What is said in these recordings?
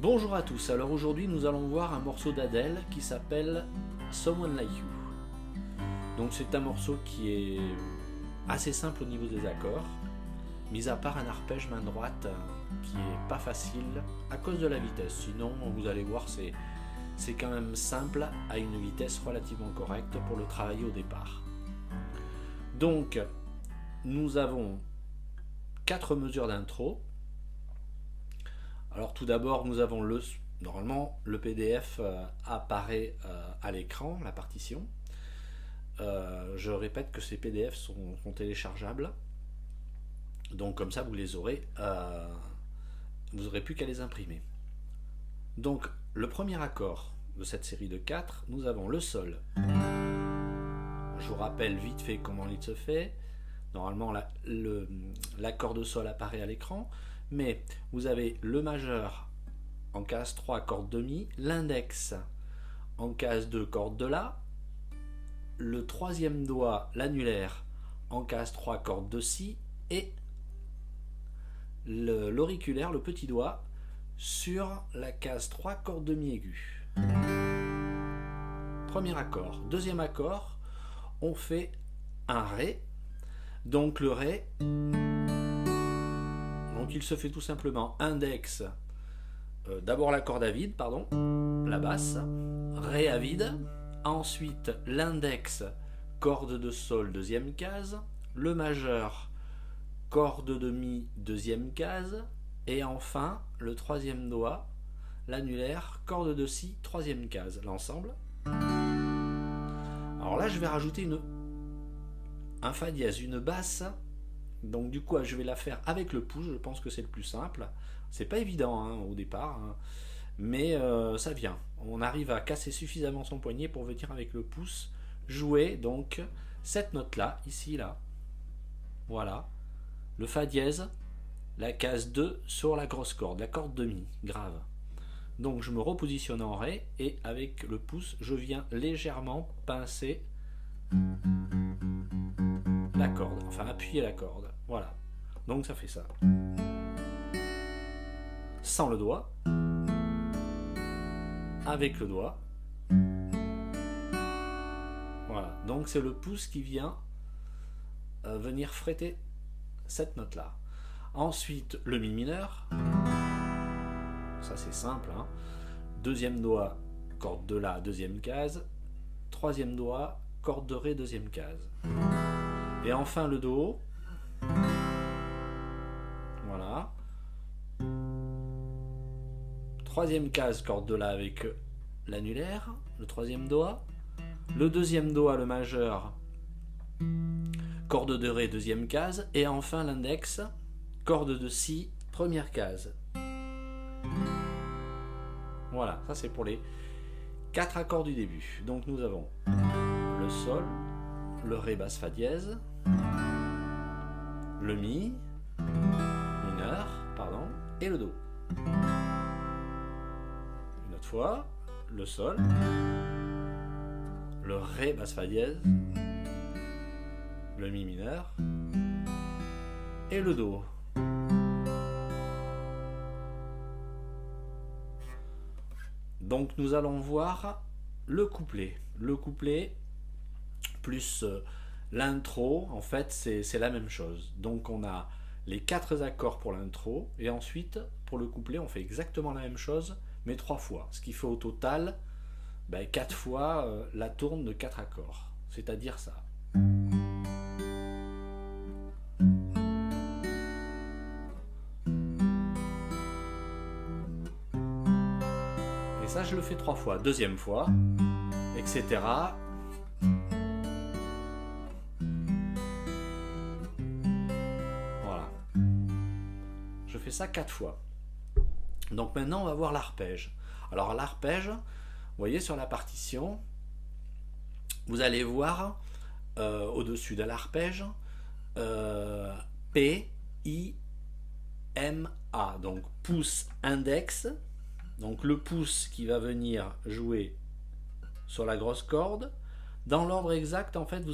Bonjour à tous, alors aujourd'hui nous allons voir un morceau d'Adèle qui s'appelle Someone Like You. Donc c'est un morceau qui est assez simple au niveau des accords, mis à part un arpège main droite qui est pas facile à cause de la vitesse. Sinon vous allez voir c'est quand même simple à une vitesse relativement correcte pour le travailler au départ. Donc nous avons 4 mesures d'intro. Alors tout d'abord nous avons normalement le PDF apparaît à l'écran, la partition. Je répète que ces PDF sont téléchargeables, donc comme ça vous les aurez, vous n'aurez plus qu'à les imprimer. Donc le premier accord de cette série de 4, nous avons le sol. Je vous rappelle vite fait comment il se fait. Normalement l'accord de sol apparaît à l'écran, mais vous avez le majeur en case 3 corde de mi, l'index en case 2 corde de la, le troisième doigt, l'annulaire, en case 3 corde de si, et l'auriculaire, le petit doigt, sur la case 3 corde de mi aiguë. Premier accord. Deuxième accord, on fait un ré. Donc le ré, donc il se fait tout simplement index, d'abord la corde à vide, pardon, la basse, ré à vide, ensuite l'index, corde de sol, deuxième case, le majeur, corde de mi, deuxième case, et enfin le troisième doigt, l'annulaire, corde de si, troisième case, l'ensemble. Alors là je vais rajouter un fa dièse, une basse, donc du coup je vais la faire avec le pouce, je pense que c'est le plus simple. C'est pas évident hein, au départ, hein, mais ça vient. On arrive à casser suffisamment son poignet pour venir avec le pouce jouer donc cette note là, ici là. Voilà, le fa dièse, la case 2 sur la grosse corde, la corde de mi, grave. Donc je me repositionne en ré et avec le pouce je viens légèrement pincer la corde, enfin appuyer la corde, voilà. Donc ça fait ça. Sans le doigt, avec le doigt. Voilà, donc c'est le pouce qui vient venir fréter cette note-là. Ensuite, le mi mineur. Ça c'est simple, hein. Deuxième doigt, corde de la, deuxième case. Troisième doigt, corde de ré, deuxième case. Et enfin le do. Voilà. Troisième case, corde de la avec l'annulaire, le troisième doigt. Le deuxième doigt, le majeur, corde de ré, deuxième case. Et enfin l'index, corde de si, première case. Voilà, ça c'est pour les 4 accords du début. Donc nous avons le sol, le ré basse fa dièse, le mi mineur, pardon, et le do. Une autre fois, le sol, le ré basse fa dièse, le mi mineur et le do. Donc nous allons voir le couplet. Le couplet plus l'intro, en fait c'est la même chose. Donc on a les 4 accords pour l'intro et ensuite pour le couplet on fait exactement la même chose mais 3 fois. Ce qui fait au total 4 fois la tourne de 4 accords. C'est-à-dire ça. Et ça je le fais 3 fois. Deuxième fois, etc. Voilà. Je fais ça 4 fois. Donc maintenant on va voir l'arpège. Alors l'arpège, vous voyez sur la partition, vous allez voir au-dessus de l'arpège P, I, M, A. Donc pouce, index. Donc le pouce qui va venir jouer sur la grosse corde. Dans l'ordre exact, en fait,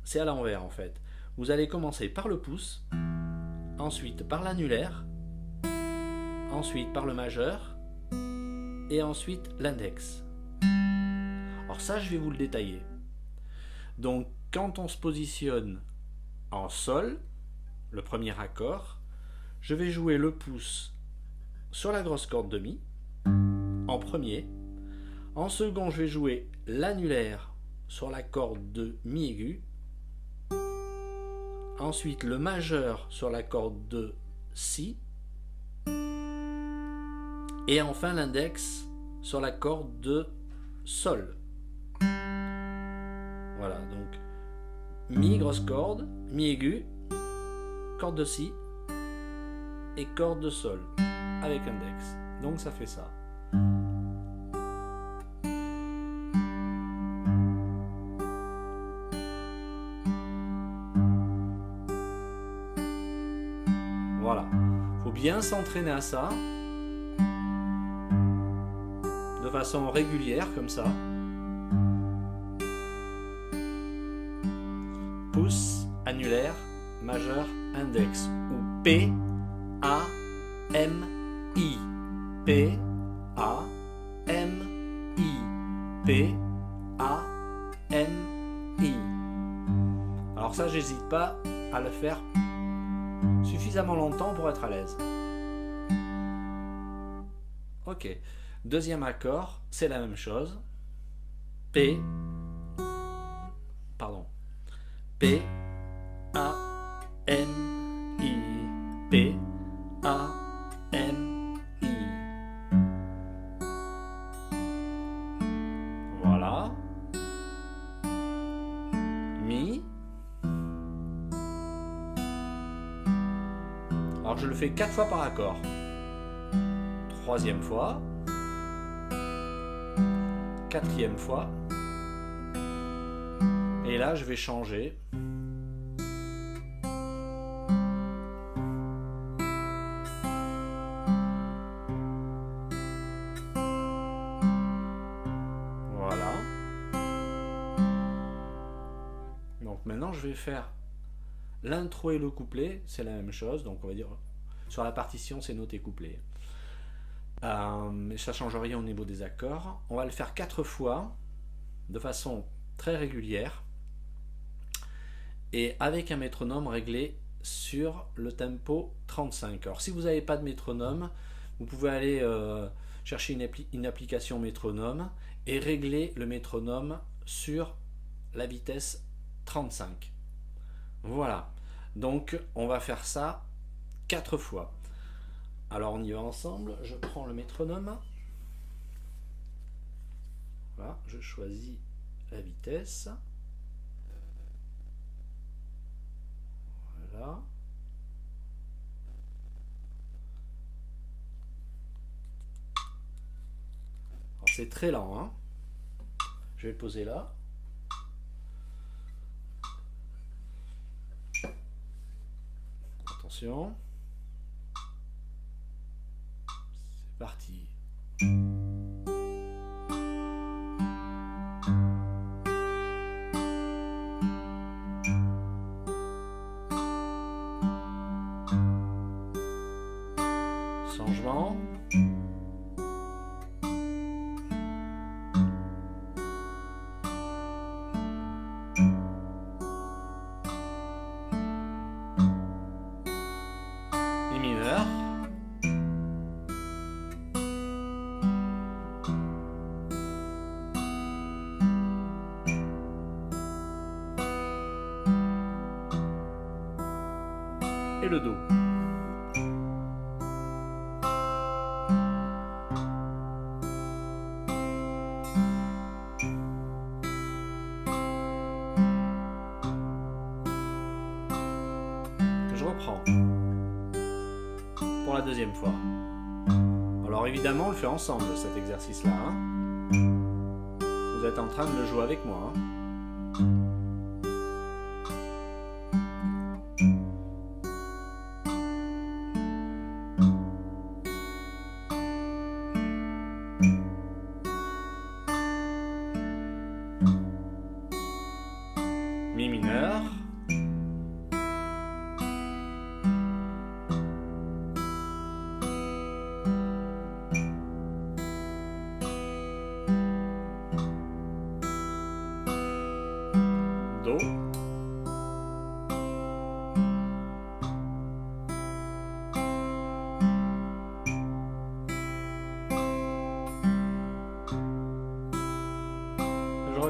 c'est à l'envers en fait. Vous allez commencer par le pouce, ensuite par l'annulaire, ensuite par le majeur, et ensuite l'index. Alors ça, je vais vous le détailler. Donc quand on se positionne en sol, le premier accord, je vais jouer le pouce sur la grosse corde de Mi en premier. En second, je vais jouer l'annulaire sur la corde de Mi aigu. Ensuite, le majeur sur la corde de Si. Et enfin, l'index sur la corde de Sol. Voilà, donc Mi, grosse corde, Mi aigu, corde de Si et corde de Sol avec index. Donc ça fait ça. Voilà, faut bien s'entraîner à ça de façon régulière comme ça. Pouce, annulaire, majeur, index ou P A M I. P A M I. P A M I. Alors ça, j'hésite pas à le faire suffisamment longtemps pour être à l'aise. Ok. Deuxième accord, c'est la même chose. P. Pardon. P A M I. P A M I. Voilà. Mi. Alors je le fais 4 fois par accord. Troisième fois. Quatrième fois. Et là je vais changer. Voilà. Donc maintenant je vais faire l'intro et le couplet, c'est la même chose, donc on va dire sur la partition c'est noté couplet. Mais ça ne change rien au niveau des accords. On va le faire 4 fois de façon très régulière et avec un métronome réglé sur le tempo 35. Alors si vous n'avez pas de métronome, vous pouvez aller chercher une application métronome et régler le métronome sur la vitesse 35. Voilà, donc on va faire ça 4 fois. Alors on y va ensemble, je prends le métronome. Voilà, je choisis la vitesse. Voilà. C'est très lent, hein. Je vais le poser là. Attention. C'est parti. Changement. Mi mineur. Et le do. Je reprends pour la deuxième fois. Alors évidemment, on le fait ensemble cet exercice-là, hein. Vous êtes en train de le jouer avec moi, hein. Mi mineur.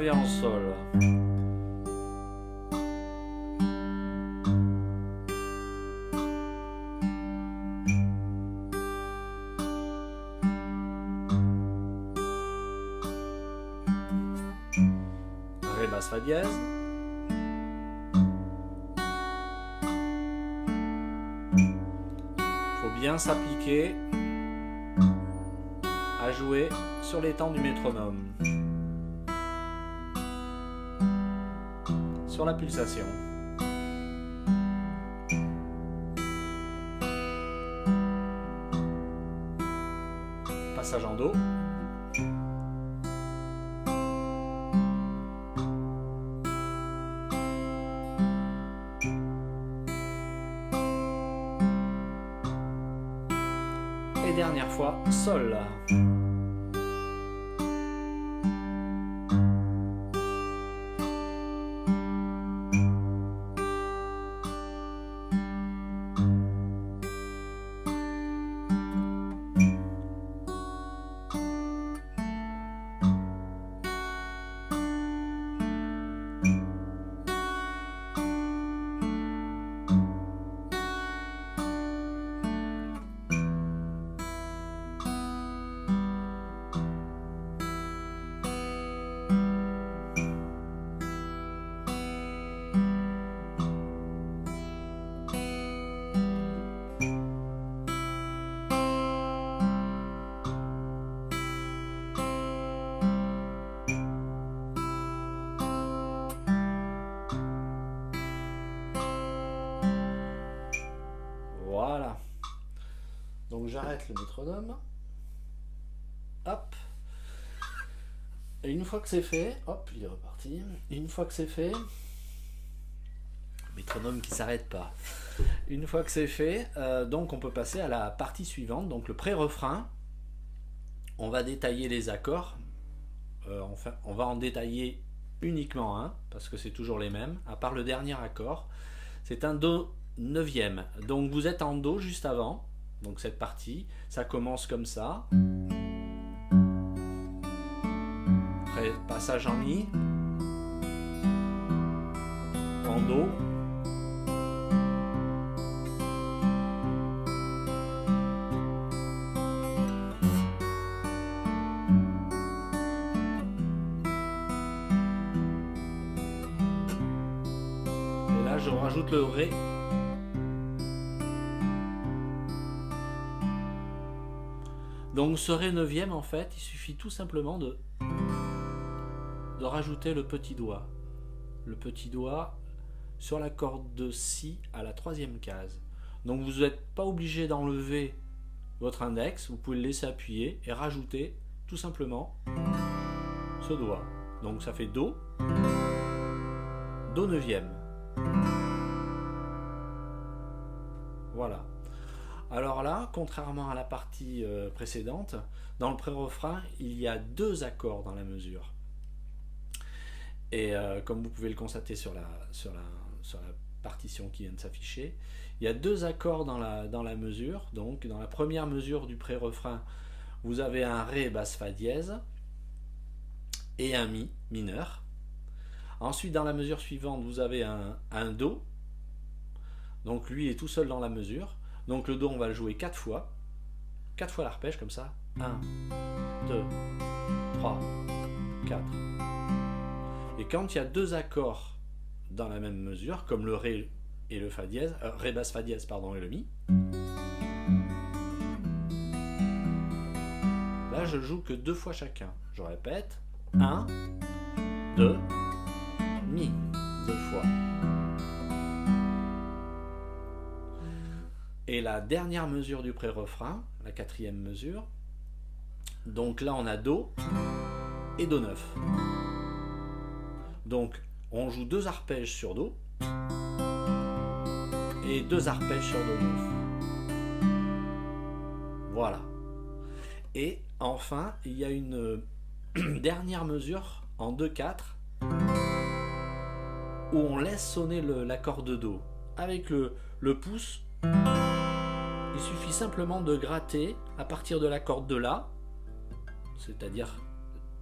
revient en sol. Ré basse fa dièse. Faut bien s'appliquer à jouer sur les temps du métronome, sur la pulsation. Passage en do. Et dernière fois, sol. Voilà. Donc j'arrête le métronome. Hop. Et une fois que c'est fait, hop, il est reparti. Et une fois que c'est fait, métronome qui s'arrête pas. Une fois que c'est fait, donc on peut passer à la partie suivante, donc le pré-refrain. On va détailler les accords. Enfin, on va en détailler uniquement un, parce que c'est toujours les mêmes, à part le dernier accord. C'est un Do neuvième. Donc vous êtes en Do juste avant. Donc cette partie, ça commence comme ça. Après, passage en Mi. En Do. Et là, je rajoute le Ré. Donc ce Ré neuvième, en fait, il suffit tout simplement de rajouter le petit doigt. Le petit doigt sur la corde de Si à la troisième case. Donc vous n'êtes pas obligé d'enlever votre index, vous pouvez le laisser appuyer et rajouter tout simplement ce doigt. Donc ça fait Do, Do neuvième. Voilà. Alors là, contrairement à la partie précédente, dans le pré-refrain, il y a deux accords dans la mesure. Et comme vous pouvez le constater sur la partition qui vient de s'afficher, il y a deux accords dans la mesure. Donc dans la première mesure du pré-refrain, vous avez un Ré basse Fa dièse et un Mi mineur. Ensuite, dans la mesure suivante, vous avez un Do. Donc lui est tout seul dans la mesure. Donc le Do, on va le jouer 4 fois. 4 fois l'arpège comme ça. 1, 2, 3, 4. Et quand il y a deux accords dans la même mesure, comme le Ré et le Fa dièse, Ré basse Fa dièse pardon, et le Mi, là je joue que 2 fois chacun. Je répète. 1, 2, Mi. 2 fois. Et la dernière mesure du pré-refrain, la quatrième mesure, donc là on a Do et Do 9. Donc on joue 2 arpèges sur Do et 2 arpèges sur Do 9. Voilà. Et enfin, il y a une dernière mesure en 2-4 où on laisse sonner l'accord de Do. Avec le pouce, il suffit simplement de gratter à partir de la corde de La, c'est-à-dire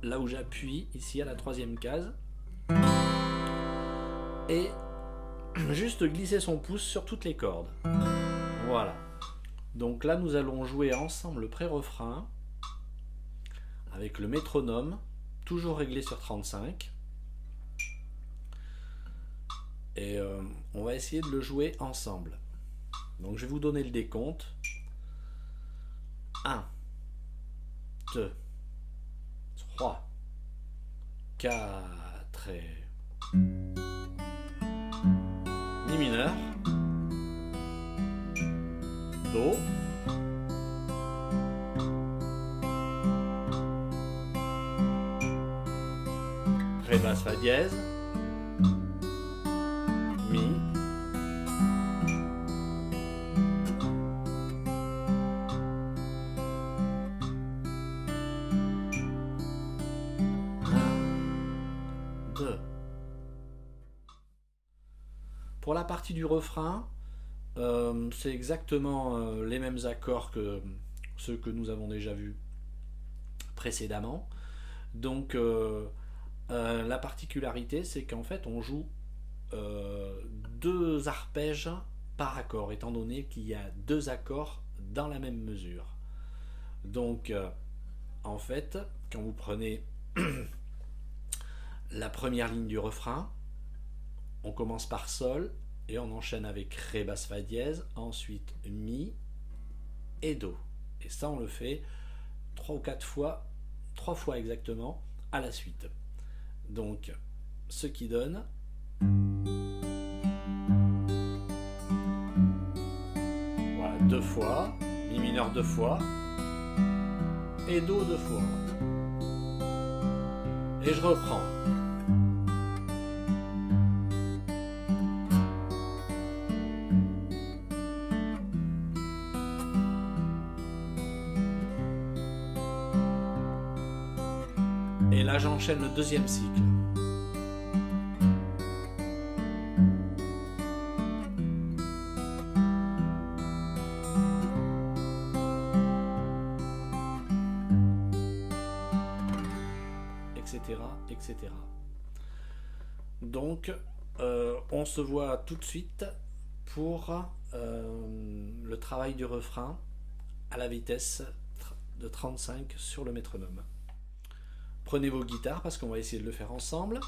là où j'appuie, ici à la troisième case, et juste glisser son pouce sur toutes les cordes. Voilà. Donc là, nous allons jouer ensemble le pré-refrain avec le métronome, toujours réglé sur 35. Et on va essayer de le jouer ensemble. Donc je vais vous donner le décompte. 1, 2, 3, 4 et Mi mineur, Do, Ré basse Fa dièse, Mi, Pour la partie du refrain, c'est exactement les mêmes accords que ceux que nous avons déjà vus précédemment. Donc la particularité, c'est qu'en fait on joue 2 arpèges par accord, étant donné qu'il y a 2 accords dans la même mesure. Donc en fait, quand vous prenez la première ligne du refrain, on commence par Sol et on enchaîne avec Ré basse Fa dièse, ensuite Mi et Do. Et ça, on le fait 3 ou 4 fois, 3 fois exactement, à la suite. Donc, ce qui donne... Voilà, 2 fois, Mi mineur 2 fois, et Do 2 fois. Et je reprends. Et là, j'enchaîne le deuxième cycle. Etc., etc. Donc, on se voit tout de suite pour le travail du refrain à la vitesse de 35 sur le métronome. Prenez vos guitares parce qu'on va essayer de le faire ensemble.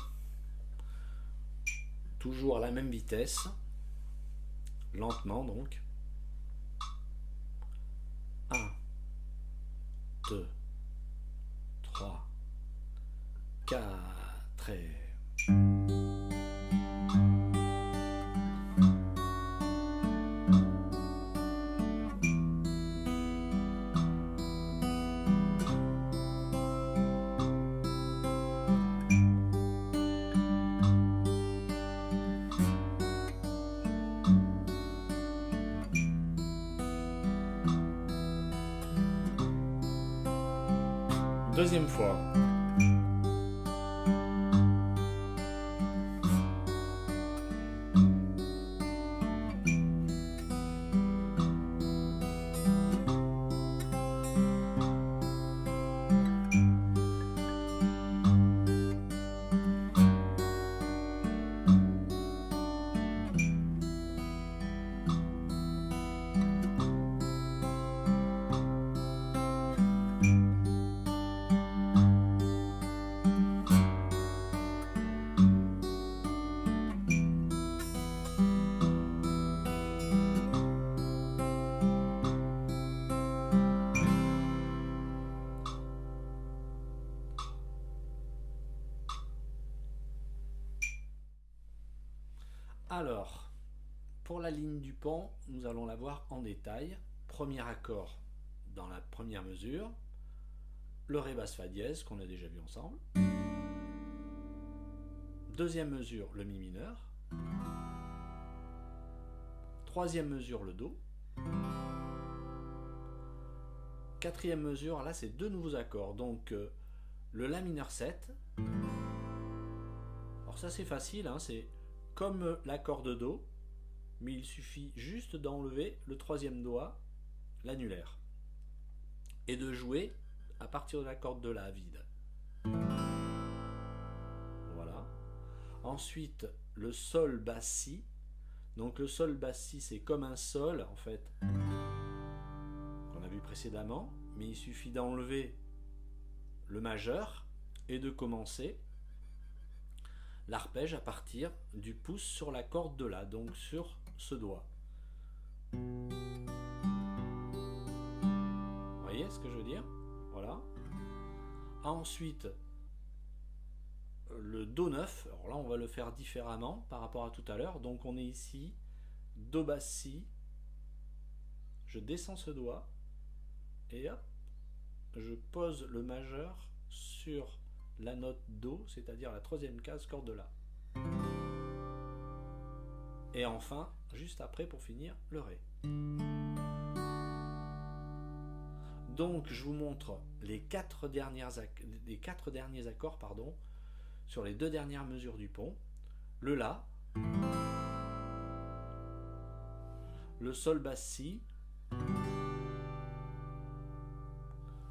Toujours à la même vitesse. Lentement donc. 1, 2, 3, 4 et... Deuxième fois. Alors, pour la ligne du pont, nous allons la voir en détail. Premier accord dans la première mesure, le Ré basse Fa dièse qu'on a déjà vu ensemble. Deuxième mesure, le Mi mineur. Troisième mesure, le Do. Quatrième mesure, là c'est 2 nouveaux accords, donc le La mineur 7. Alors ça c'est facile, hein, c'est comme l'accord de Do, mais il suffit juste d'enlever le troisième doigt, l'annulaire, et de jouer à partir de la corde de La vide. Ensuite, le sol basse si. Donc le sol basse si, c'est comme un sol en fait qu'on a vu précédemment, mais il suffit d'enlever le majeur et de commencer l'arpège à partir du pouce sur la corde de la, donc sur ce doigt. Vous voyez ce que je veux dire? Voilà. Ensuite, le Do9, alors là on va le faire différemment par rapport à tout à l'heure. Donc on est ici, Do basse si, je descends ce doigt et hop, je pose le majeur sur la note Do, c'est-à-dire la troisième case corde de la. Et enfin, juste après pour finir, le Ré. Donc je vous montre les quatre derniers accords sur les 2 dernières mesures du pont. Le La, le Sol basse si,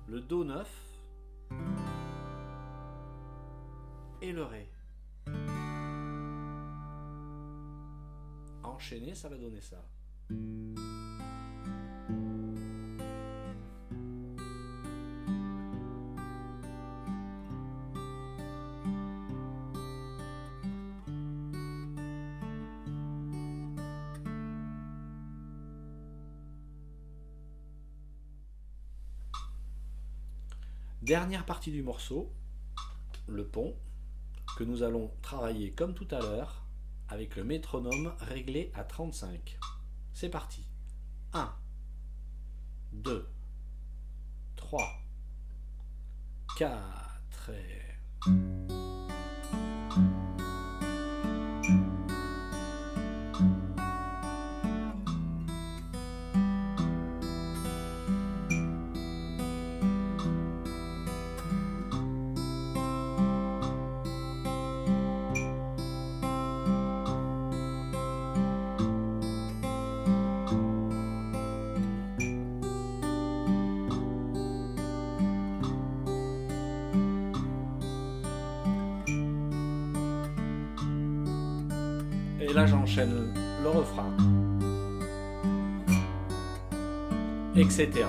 le Do 9 et le Ré. Enchaîné, ça va donner ça. Dernière partie du morceau, le pont, que nous allons travailler comme tout à l'heure avec le métronome réglé à 35. C'est parti. 1, 2, 3, 4 et... Et là j'enchaîne le refrain, etc.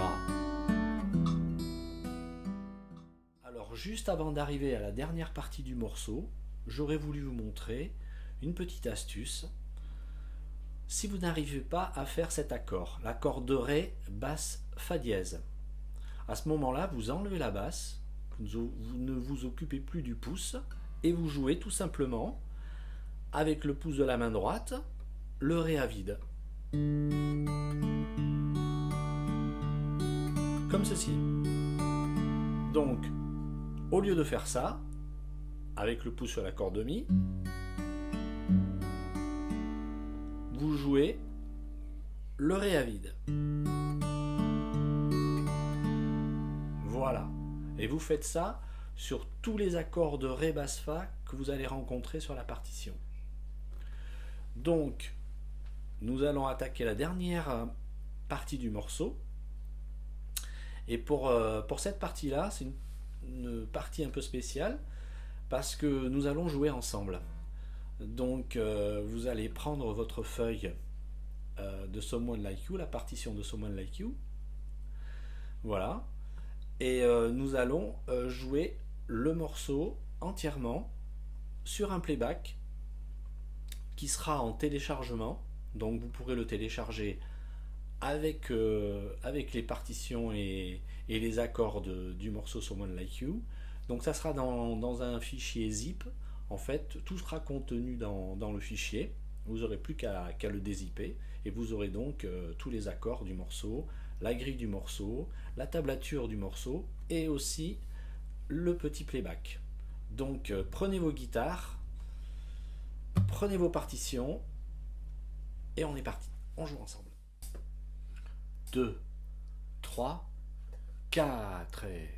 Alors juste avant d'arriver à la dernière partie du morceau, j'aurais voulu vous montrer une petite astuce. Si vous n'arrivez pas à faire cet accord, l'accord de Ré basse Fa dièse, à ce moment-là vous enlevez la basse, vous ne vous occupez plus du pouce et vous jouez tout simplement avec le pouce de la main droite, le Ré à vide. Comme ceci. Donc, au lieu de faire ça, avec le pouce sur la corde de Mi, vous jouez le Ré à vide. Voilà. Et vous faites ça sur tous les accords de Ré basse Fa que vous allez rencontrer sur la partition. Donc, nous allons attaquer la dernière partie du morceau. Et pour cette partie-là, c'est une partie un peu spéciale parce que nous allons jouer ensemble. Donc, vous allez prendre votre feuille de Someone Like You, la partition de Someone Like You. Voilà. Et nous allons jouer le morceau entièrement sur un playback qui sera en téléchargement, donc vous pourrez le télécharger avec les partitions et les accords du morceau Someone Like You. Donc ça sera dans un fichier zip, en fait tout sera contenu dans le fichier, vous n'aurez plus qu'à le dézipper, et vous aurez donc tous les accords du morceau, la grille du morceau, la tablature du morceau, et aussi le petit playback. Donc prenez vos guitares, prenez vos partitions et on est parti, on joue ensemble. 2, 3, 4 et...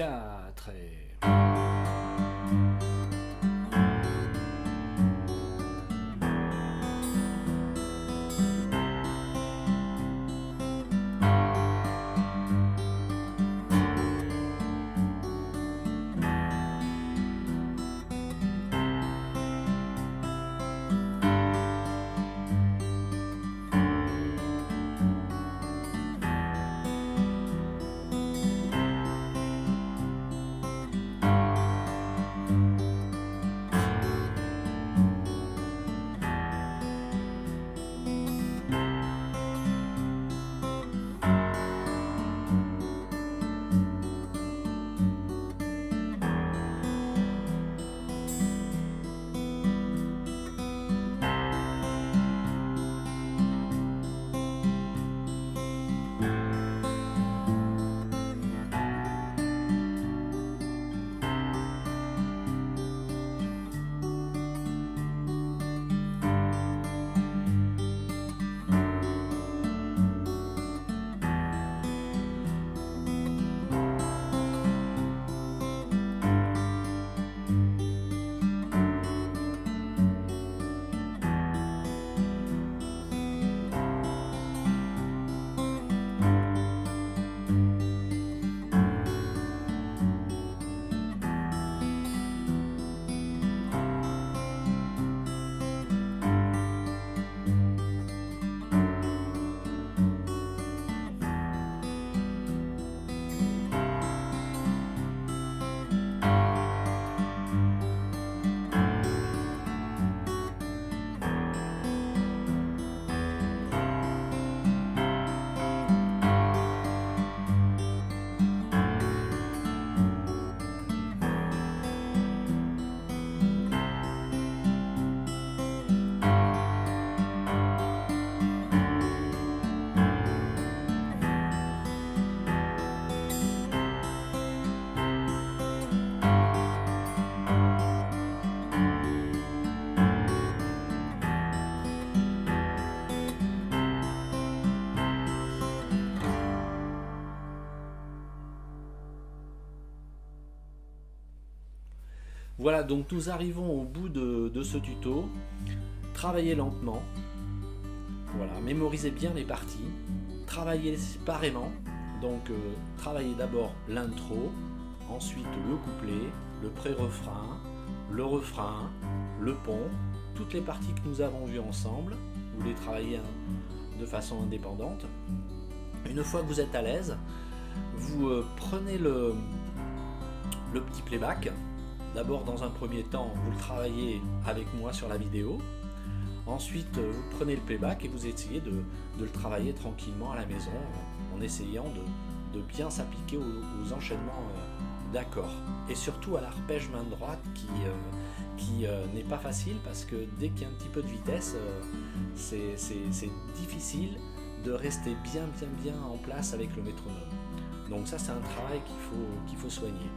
4 et... Voilà, donc nous arrivons au bout de ce tuto. Travaillez lentement. Voilà, mémorisez bien les parties. Travaillez séparément. Donc, travaillez d'abord l'intro, ensuite le couplet, le pré-refrain, le refrain, le pont. Toutes les parties que nous avons vues ensemble, vous les travaillez de façon indépendante. Une fois que vous êtes à l'aise, vous prenez le petit playback. D'abord, dans un premier temps, vous le travaillez avec moi sur la vidéo. Ensuite, vous prenez le playback et vous essayez de le travailler tranquillement à la maison en essayant de bien s'appliquer aux enchaînements d'accords. Et surtout à l'arpège main droite qui n'est pas facile parce que dès qu'il y a un petit peu de vitesse, c'est difficile de rester bien en place avec le métronome. Donc ça, c'est un travail qu'il faut soigner.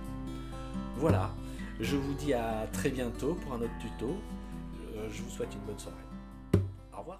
Voilà. Je vous dis à très bientôt pour un autre tuto. Je vous souhaite une bonne soirée. Au revoir.